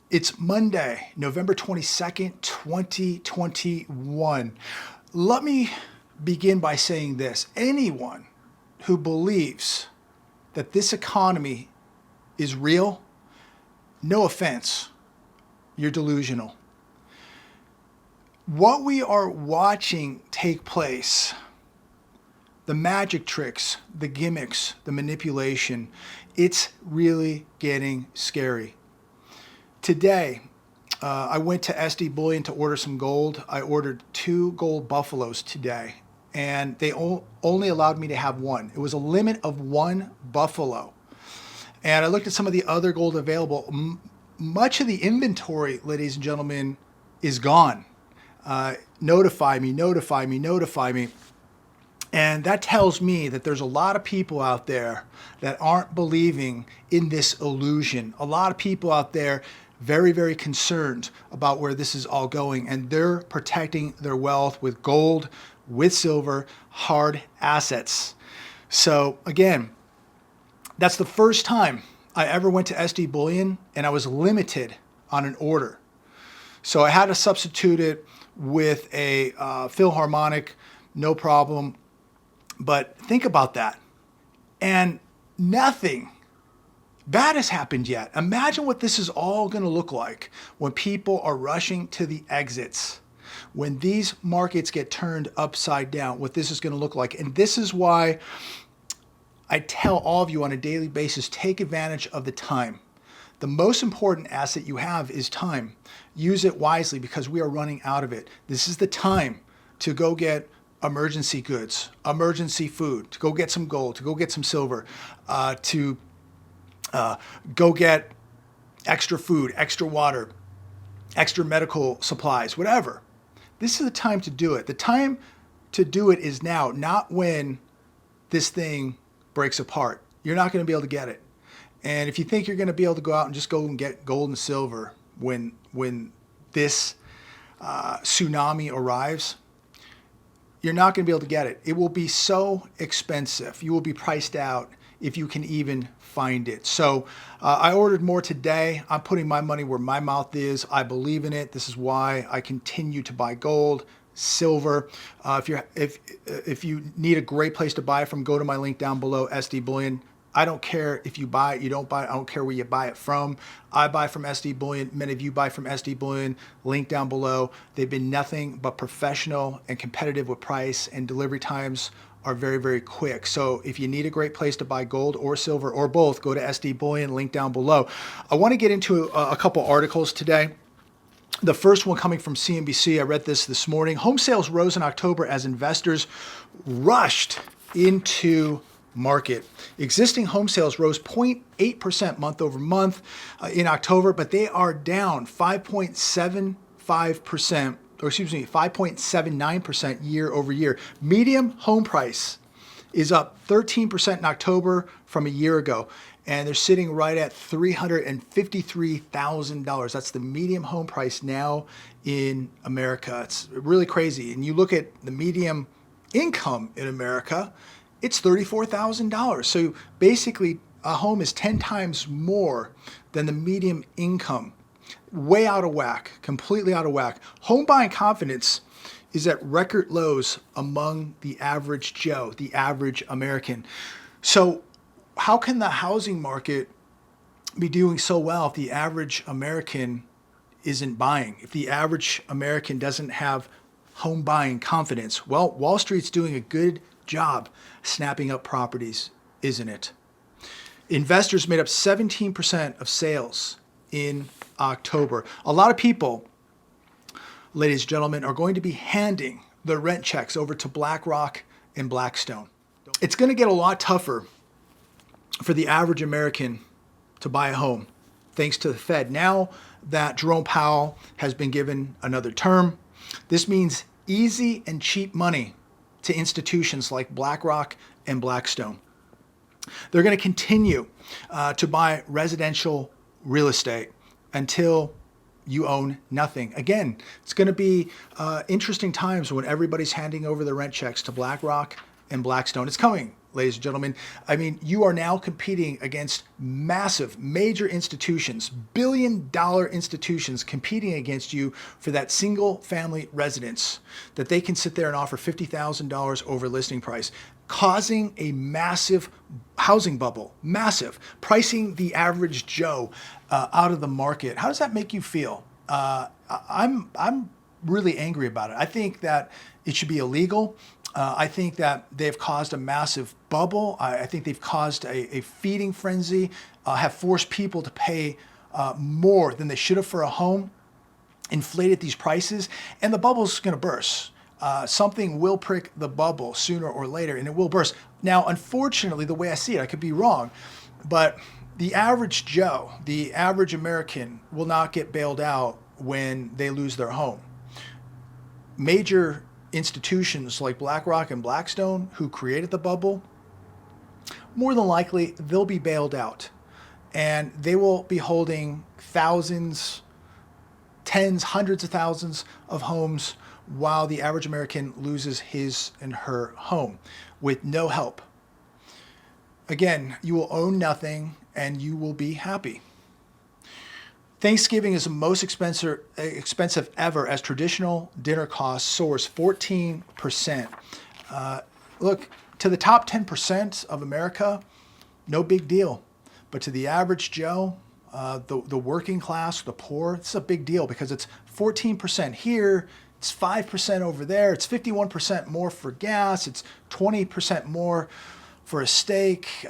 It's Monday, November 22nd, 2021. Let me begin by saying this. Anyone who believes that this economy is real, no offense, you're delusional. What we are watching take place, the magic tricks, the gimmicks, the manipulation, it's really getting scary. Today, I went to SD Bullion to order some gold. I ordered 2 gold buffaloes today, and they only allowed me to have 1. It was a limit of 1 buffalo. And I looked at some of the other gold available. Much of the inventory, ladies and gentlemen, is gone. Notify me, notify me, notify me. And that tells me that there's a lot of people out there that aren't believing in this illusion. A lot of people out there very, very concerned about where this is all going, and they're protecting their wealth with gold, with silver, hard assets. So again, that's the first time I ever went to SD Bullion and I was limited on an order. So I had to substitute it with a Philharmonic, no problem. But think about that. And nothing bad has happened yet. Imagine what this is all going to look like when people are rushing to the exits. When these markets get turned upside down, what this is going to look like. And this is why I tell all of you on a daily basis, take advantage of the time. The most important asset you have is time. Use it wisely because we are running out of it. This is the time to go get emergency goods, emergency food, to go get some gold, to go get some silver, to go get extra food, extra water, extra medical supplies, whatever. This is the time to do it. The time to do it is now, not when this thing breaks apart. You're not going to be able to get it. And if you think you're going to be able to go out and just go and get gold and silver when this tsunami arrives, you're not going to be able to get it. It will be so expensive. You will be priced out if you can even find it. So I ordered more today. I'm putting my money where my mouth is. I believe in it. This is why I continue to buy gold, silver. If you need a great place to buy it from, go to my link down below, SD Bullion. I don't care if you buy it, you don't buy it. I don't care where you buy it from. I buy from SD Bullion. Many of you buy from SD Bullion. Link down below. They've been nothing but professional and competitive with price, and delivery times are very, very quick. So if you need a great place to buy gold or silver or both, go to SD Bullion, link down below. I want to get into a couple articles today. The first one coming from CNBC. I read this morning. Home sales rose in October as investors rushed into market. Existing home sales rose 0.8% month over month in October, but they are down 5.79% year over year. Median home price is up 13% in October from a year ago, and they're sitting right at $353,000. That's the median home price now in America. It's really crazy. And you look at the median income in America, it's $34,000. So basically, a home is 10 times more than the median income. Way out of whack, completely out of whack. Home buying confidence is at record lows among the average Joe, the average American. So how can the housing market be doing so well if the average American isn't buying? If the average American doesn't have home buying confidence? Well, Wall Street's doing a good job snapping up properties, isn't it? Investors made up 17% of sales in October. A lot of people, ladies and gentlemen, are going to be handing their rent checks over to BlackRock and Blackstone. It's going to get a lot tougher for the average American to buy a home, thanks to the Fed. Now that Jerome Powell has been given another term, this means easy and cheap money to institutions like BlackRock and Blackstone. They're going to continue to buy residential real estate until you own nothing. Again, it's going to be interesting times when everybody's handing over their rent checks to BlackRock and Blackstone. It's coming. ladies and gentlemen. I mean, you are now competing against massive, major institutions, billion-dollar institutions competing against you for that single-family residence that they can sit there and offer $50,000 over listing price, causing a massive housing bubble, massive, pricing the average Joe out of the market. How does that make you feel? I'm really angry about it. I think that it should be illegal. I think that they've caused a massive bubble. I think they've caused a feeding frenzy, have forced people to pay more than they should have for a home, inflated these prices, and the bubble's going to burst. Something will prick the bubble sooner or later, and it will burst. Now, unfortunately, the way I see it, I could be wrong, but the average Joe, the average American, will not get bailed out when they lose their home. Major institutions like BlackRock and Blackstone, who created the bubble, more than likely they'll be bailed out, and they will be holding thousands, tens, hundreds of thousands of homes while the average American loses his and her home with no help. Again, you will own nothing and you will be happy. Thanksgiving is the most expensive ever, as traditional dinner costs soars 14%. Look, to the top 10% of America, no big deal. But to the average Joe, the working class, the poor, it's a big deal because it's 14% here, it's 5% over there, it's 51% more for gas, it's 20% more for a steak.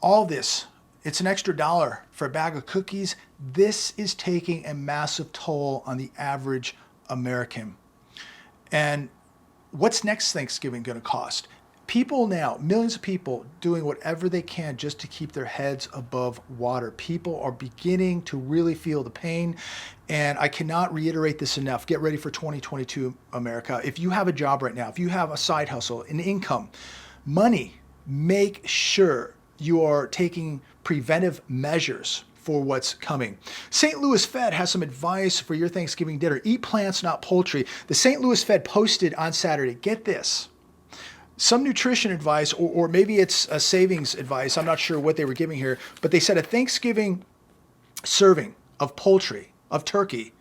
All this, it's an extra $1 for a bag of cookies. This is taking a massive toll on the average American. And what's next Thanksgiving going to cost? People now, millions of people doing whatever they can just to keep their heads above water. People are beginning to really feel the pain. And I cannot reiterate this enough. Get ready for 2022, America. If you have a job right now, if you have a side hustle, an income, money, make sure you are taking preventive measures for what's coming. St. Louis Fed has some advice for your Thanksgiving dinner. Eat plants, not poultry. The St. Louis Fed posted on Saturday, get this, some nutrition advice, or maybe it's a savings advice. I'm not sure what they were giving here, but they said a Thanksgiving serving of poultry, of turkey,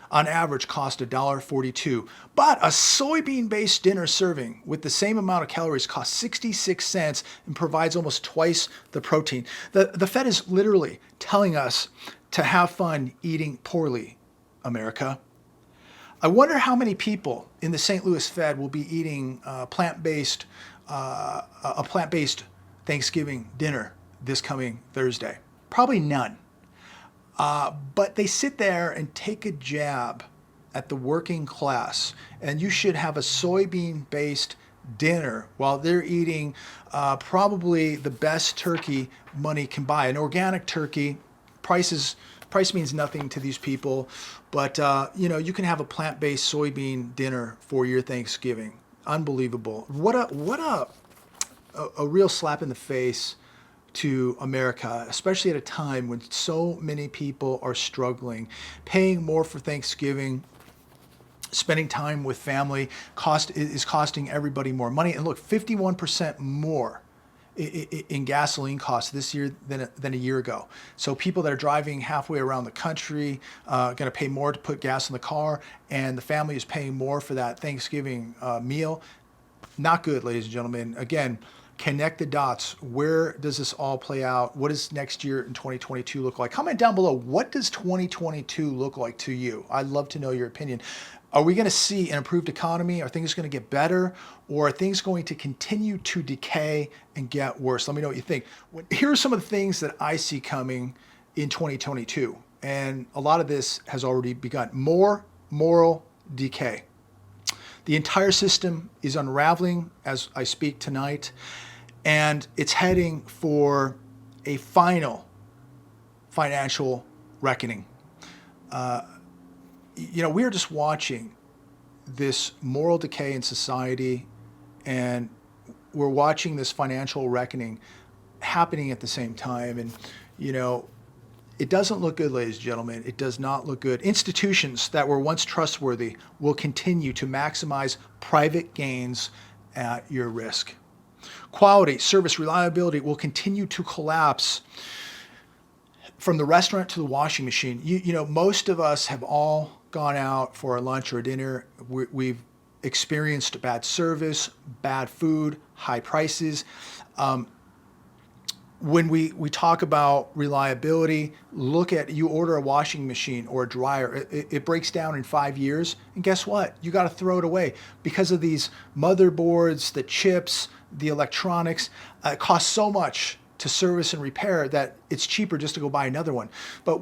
on average cost $1.42. But a soybean-based dinner serving with the same amount of calories costs 66 cents and provides almost twice the protein. The Fed is literally telling us to have fun eating poorly, America. I wonder how many people in the St. Louis Fed will be eating a plant-based Thanksgiving dinner this coming Thursday. Probably none. But they sit there and take a jab at the working class, and you should have a soybean-based dinner while they're eating probably the best turkey money can buy. An organic turkey, price means nothing to these people, but you can have a plant-based soybean dinner for your Thanksgiving. Unbelievable. What a real slap in the face to America, especially at a time when so many people are struggling, paying more for Thanksgiving, spending time with family is costing everybody more money. And look, 51% more in gasoline costs this year than a year ago. So people that are driving halfway around the country going to pay more to put gas in the car, and the family is paying more for that Thanksgiving meal. Not good, ladies and gentlemen. Again, connect the dots. Where does this all play out? What does next year in 2022 look like? Comment down below. What does 2022 look like to you? I'd love to know your opinion. Are we going to see an improved economy? Are things going to get better? Or are things going to continue to decay and get worse? Let me know what you think. Here are some of the things that I see coming in 2022. And a lot of this has already begun. More moral decay. The entire system is unraveling as I speak tonight, and it's heading for a final financial reckoning. We are just watching this moral decay in society, and we're watching this financial reckoning happening at the same time. And, it doesn't look good, ladies and gentlemen. It does not look good. Institutions that were once trustworthy will continue to maximize private gains at your risk. Quality, service, reliability will continue to collapse from the restaurant to the washing machine. You know, most of us have all gone out for a lunch or a dinner. We've experienced bad service, bad food, high prices. When we talk about reliability, look at, you order a washing machine or a dryer, it breaks down in 5 years, and guess what? You got to throw it away because of these motherboards, the chips, the electronics. It costs so much to service and repair that it's cheaper just to go buy another one. But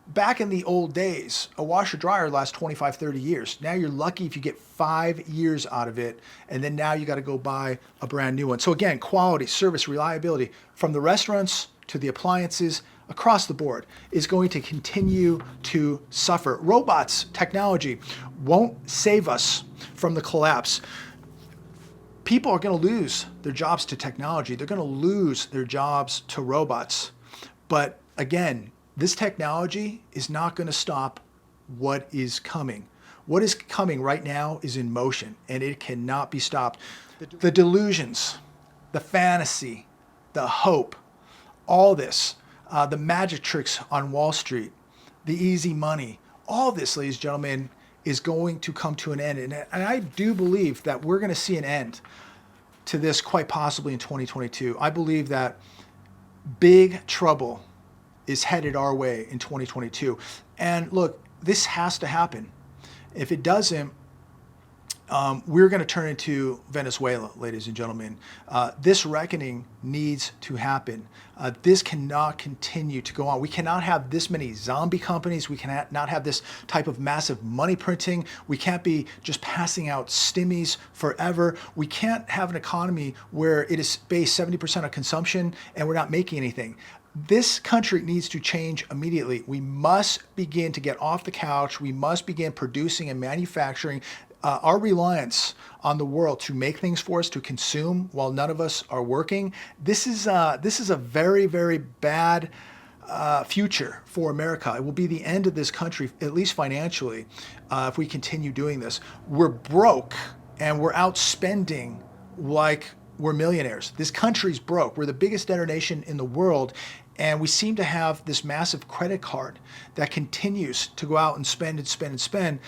back in the old days, a washer dryer lasts 25, 30 years. Now you're lucky if you get 5 years out of it, and then now you got to go buy a brand new one. So again, quality, service, reliability from the restaurants to the appliances across the board is going to continue to suffer. Robots, technology won't save us from the collapse. People are going to lose their jobs to technology. They're going to lose their jobs to robots. But again, this technology is not going to stop what is coming. What is coming right now is in motion, and it cannot be stopped. The delusions, the fantasy, the hope, all this, the magic tricks on Wall Street, the easy money, all this, ladies and gentlemen, is going to come to an end. And I do believe that we're going to see an end to this quite possibly in 2022. I believe that big trouble is headed our way in 2022. And look, this has to happen. If it doesn't, we're going to turn into Venezuela, ladies and gentlemen. This reckoning needs to happen. This cannot continue to go on. We cannot have this many zombie companies. We cannot have this type of massive money printing. We can't be just passing out stimmies forever. We can't have an economy where it is based 70% on consumption and we're not making anything. This country needs to change immediately. We must begin to get off the couch. We must begin producing and manufacturing. Our reliance on the world to make things for us, to consume while none of us are working, this is a very, very bad future for America. It will be the end of this country, at least financially, if we continue doing this. We're broke and we're outspending like we're millionaires. This country's broke. We're the biggest debtor nation in the world, and we seem to have this massive credit card that continues to go out and spend and spend and spend.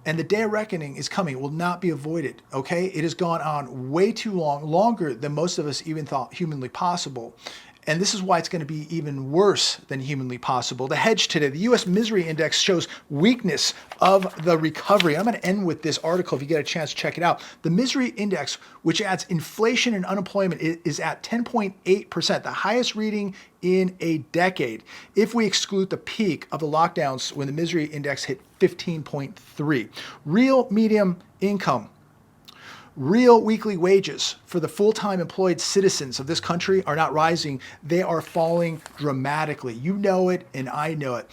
And the day of reckoning is coming. It will not be avoided, okay? It has gone on way too long, longer than most of us even thought humanly possible. And this is why it's going to be even worse than humanly possible. The hedge today, the U.S. Misery Index shows weakness of the recovery. I'm going to end with this article if you get a chance to check it out. The Misery Index, which adds inflation and unemployment, is at 10.8%, the highest reading in a decade. If we exclude the peak of the lockdowns when the Misery Index hit 15.3. Real medium income, real weekly wages for the full-time employed citizens of this country are not rising. They are falling dramatically. You know it, and I know it.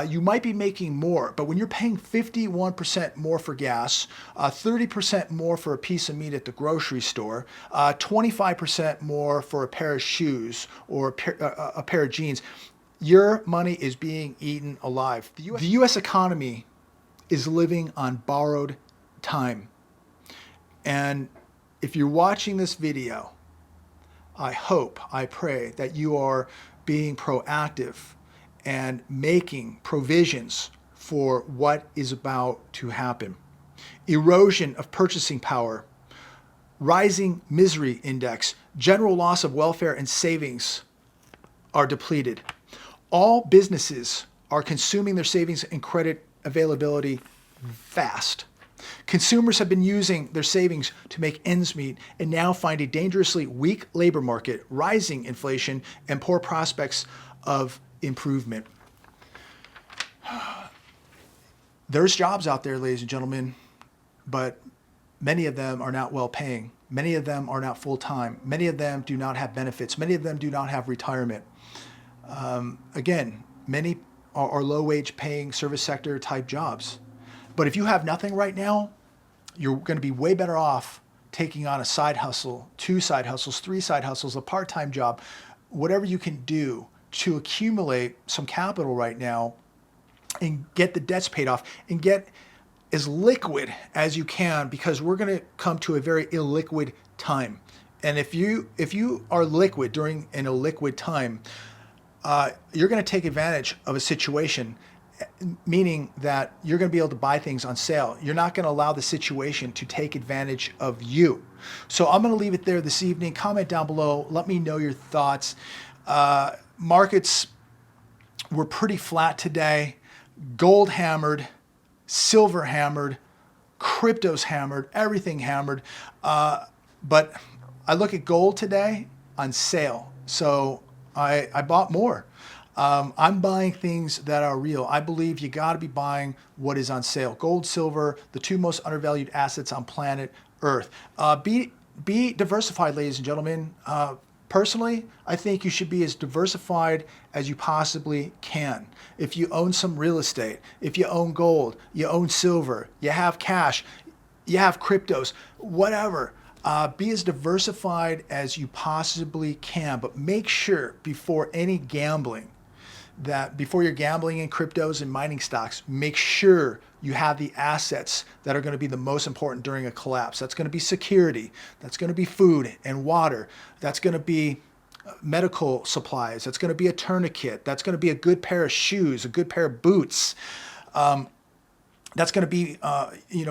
You might be making more, but when you're paying 51% more for gas, 30% more for a piece of meat at the grocery store, 25% more for a pair of shoes or a pair of jeans, your money is being eaten alive. The U.S. economy is living on borrowed time. And if you're watching this video, I hope, I pray that you are being proactive and making provisions for what is about to happen. Erosion of purchasing power, rising misery index, general loss of welfare and savings are depleted. All businesses are consuming their savings and credit availability fast. Consumers have been using their savings to make ends meet and now find a dangerously weak labor market, rising inflation, and poor prospects of improvement. There's jobs out there, ladies and gentlemen, but many of them are not well paying. Many of them are not full-time. Many of them do not have benefits. Many of them do not have retirement. Again, many are low-wage paying service sector type jobs. But if you have nothing right now, you're going to be way better off taking on a side hustle, 2 side hustles, 3 side hustles, a part-time job, whatever you can do to accumulate some capital right now and get the debts paid off and get as liquid as you can, because we're going to come to a very illiquid time. And if you are liquid during an illiquid time, you're going to take advantage of a situation, meaning that you're going to be able to buy things on sale. You're not going to allow the situation to take advantage of you. So I'm going to leave it there this evening. Comment down below. Let me know your thoughts. Markets were pretty flat today. Gold hammered, silver hammered, crypto's hammered, everything hammered. But I look at gold today on sale. So I bought more. I'm buying things that are real. I believe you got to be buying what is on sale. Gold, silver, the two most undervalued assets on planet Earth. Be diversified, ladies and gentlemen. Personally, I think you should be as diversified as you possibly can. If you own some real estate, if you own gold, you own silver, you have cash, you have cryptos, whatever. Be as diversified as you possibly can, but make sure before any gambling, that before you're gambling in cryptos and mining stocks, make sure you have the assets that are going to be the most important during a collapse. That's going to be security. That's going to be food and water. That's going to be medical supplies. That's going to be a tourniquet. That's going to be a good pair of shoes, a good pair of boots. That's going to be,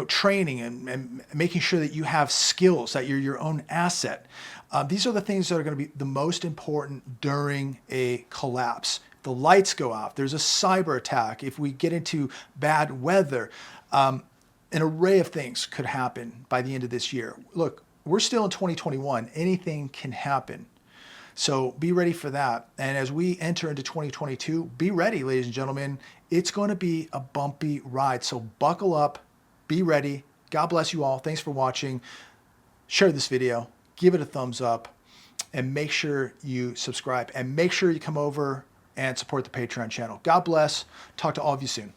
training and making sure that you have skills, that you're your own asset. These are the things that are going to be the most important during a collapse. The lights go off, there's a cyber attack, if we get into bad weather, an array of things could happen by the end of this year. Look, we're still in 2021. Anything can happen. So be ready for that. And as we enter into 2022, be ready, ladies and gentlemen. It's going to be a bumpy ride. So buckle up, be ready. God bless you all. Thanks for watching. Share this video, give it a thumbs up, and make sure you subscribe. And make sure you come over and support the Patreon channel. God bless. Talk to all of you soon.